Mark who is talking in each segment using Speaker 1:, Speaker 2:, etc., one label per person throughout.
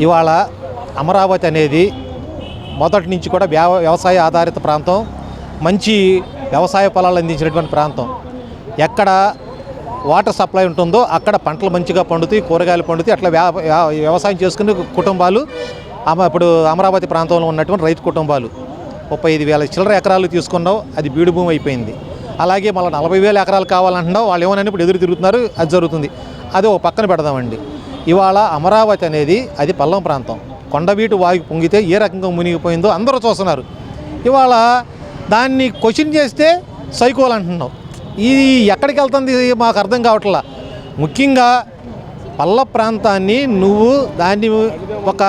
Speaker 1: ఇవాళ అమరావతి అనేది మొదటి నుంచి కూడా వ్యవసాయ ఆధారిత ప్రాంతం, మంచి వ్యవసాయ ఫలాలు అందించినటువంటి ప్రాంతం. ఎక్కడ వాటర్ సప్లై ఉంటుందో అక్కడ పంటలు మంచిగా పండుతాయి, కూరగాయలు పండుతాయి. అట్లా వ్యవసాయం చేసుకునే కుటుంబాలు ఇప్పుడు అమరావతి ప్రాంతంలో ఉన్నటువంటి రైతు కుటుంబాలు 35,000 చిల్లర ఎకరాలు తీసుకున్నావు, అది బీడు భూమి అయిపోయింది. అలాగే మళ్ళీ 40,000 ఎకరాలు కావాలంటున్నావు, వాళ్ళు ఏమని ఇప్పుడు ఎదురు తిరుగుతున్నారు, అది జరుగుతుంది. అది ఒక పక్కన పెడదామండి. ఇవాళ అమరావతి అనేది అది పల్లం ప్రాంతం. కొండవీటు వాగి పొంగితే ఏ రకంగా మునిగిపోయిందో అందరూ చూస్తున్నారు. ఇవాళ దాన్ని క్వశ్చన్ చేస్తే సైకోలు అంటున్నావు. ఇది ఎక్కడికి వెళ్తుంది మాకు అర్థం కావట్లా. ముఖ్యంగా పల్ల ప్రాంతాన్ని నువ్వు దాన్ని ఒక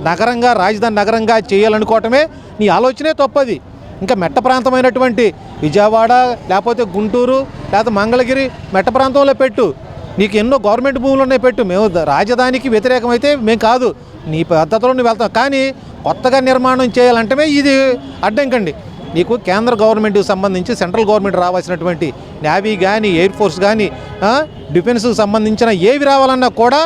Speaker 1: నగరంగా, రాజధాని నగరంగా చేయాలనుకోవటమే నీ ఆలోచనే తప్పది. ఇంకా మెట్ట ప్రాంతమైనటువంటి విజయవాడ, లేకపోతే గుంటూరు, లేకపోతే మంగళగిరి మెట్ట ప్రాంతంలో పెట్టు. నీకు ఎన్నో గవర్నమెంట్ భూములు ఉన్నాయి, పెట్టు. మేము రాజధానికి వ్యతిరేకమైతే మేము కాదు, నీ పద్ధతిలో నువ్వు వెళ్తాం. కానీ కొత్తగా నిర్మాణం చేయాలంటే ఇది అడ్డంకండి. నీకు కేంద్ర గవర్నమెంట్కి సంబంధించి సెంట్రల్ గవర్నమెంట్ రావాల్సినటువంటి నేవీ కానీ, ఎయిర్ ఫోర్స్ కానీ, డిఫెన్స్కి సంబంధించిన ఏవి రావాలన్నా కూడా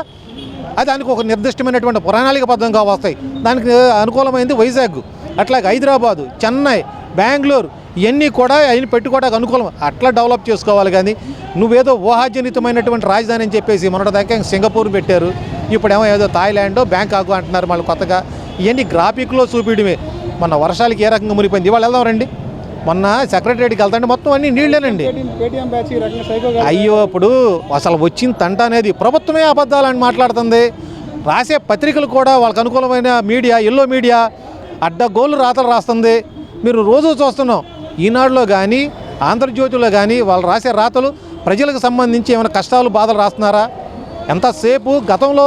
Speaker 1: అది దానికి ఒక నిర్దిష్టమైనటువంటి ప్రణాళికబద్ధంగా వస్తాయి. దానికి అనుకూలమైంది వైజాగ్, అట్లాగే హైదరాబాదు, చెన్నై, బెంగళూరు, ఇవన్నీ కూడా అయిన పెట్టుకోవడానికి అనుకూలం. అట్లా డెవలప్ చేసుకోవాలి. కానీ నువ్వేదో ఊహాజనితమైనటువంటి రాజధాని అని చెప్పేసి మొన్నటిదాకా సింగపూర్ పెట్టారు, ఇప్పుడేమో ఏదో థాయిలాండ్, బ్యాంకాక్ అంటున్నారు మళ్ళీ కొత్తగా. ఇవన్నీ గ్రాఫిక్లో చూపించడమే. మొన్న వర్షాలకి ఏ రకంగా మునిగిపోయింది. ఇవాళ వెళ్దాం రండి. మొన్న సెక్రటరీకి వెళ్తాంటే మొత్తం అన్నీ నీళ్ళేనండి. అయ్యో, ఇప్పుడు అసలు వచ్చిన తంట అనేది ప్రభుత్వమే అబద్ధాలని మాట్లాడుతుంది. రాసే పత్రికలు కూడా వాళ్ళకు అనుకూలమైన మీడియా, ఎల్లో మీడియా అడ్డగోళ్ళు రాతలు రాస్తుంది. మీరు రోజు చూస్తున్నాం. ఈనాడులో కానీ, ఆంధ్రజ్యోతిలో కానీ వాళ్ళు రాసే రాతలు ప్రజలకు సంబంధించి ఏమైనా కష్టాలు, బాధలు రాస్తున్నారా? ఎంతసేపు గతంలో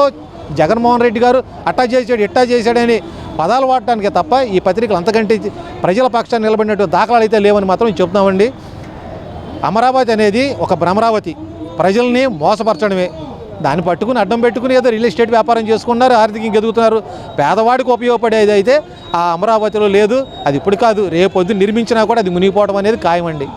Speaker 1: జగన్మోహన్ రెడ్డి గారు అట్టా చేశాడు, ఇట్టా చేశాడని పదాలు వాడటానికే తప్ప ఈ పత్రికలు అంతకంటే ప్రజల పక్షాన్ని నిలబడినట్టు దాఖలాలు అయితే లేవని మాత్రం చెప్తున్నామండి. అమరావతి అనేది ఒక భ్రమరావతి, ప్రజల్ని మోసపరచడమే. దాన్ని పట్టుకుని అడ్డం పెట్టుకుని ఏదో రియల్ ఎస్టేట్ వ్యాపారం చేసుకున్నారు, ఆర్థికంగా ఎదుగుతున్నారు. పేదవాడికి ఉపయోగపడేది అయితే ఆ అమరావతిలో లేదు. అది ఇప్పుడు కాదు, రేపొద్దు నిర్మించినా కూడా అది మునిగిపోవడం అనేది ఖాయమండి.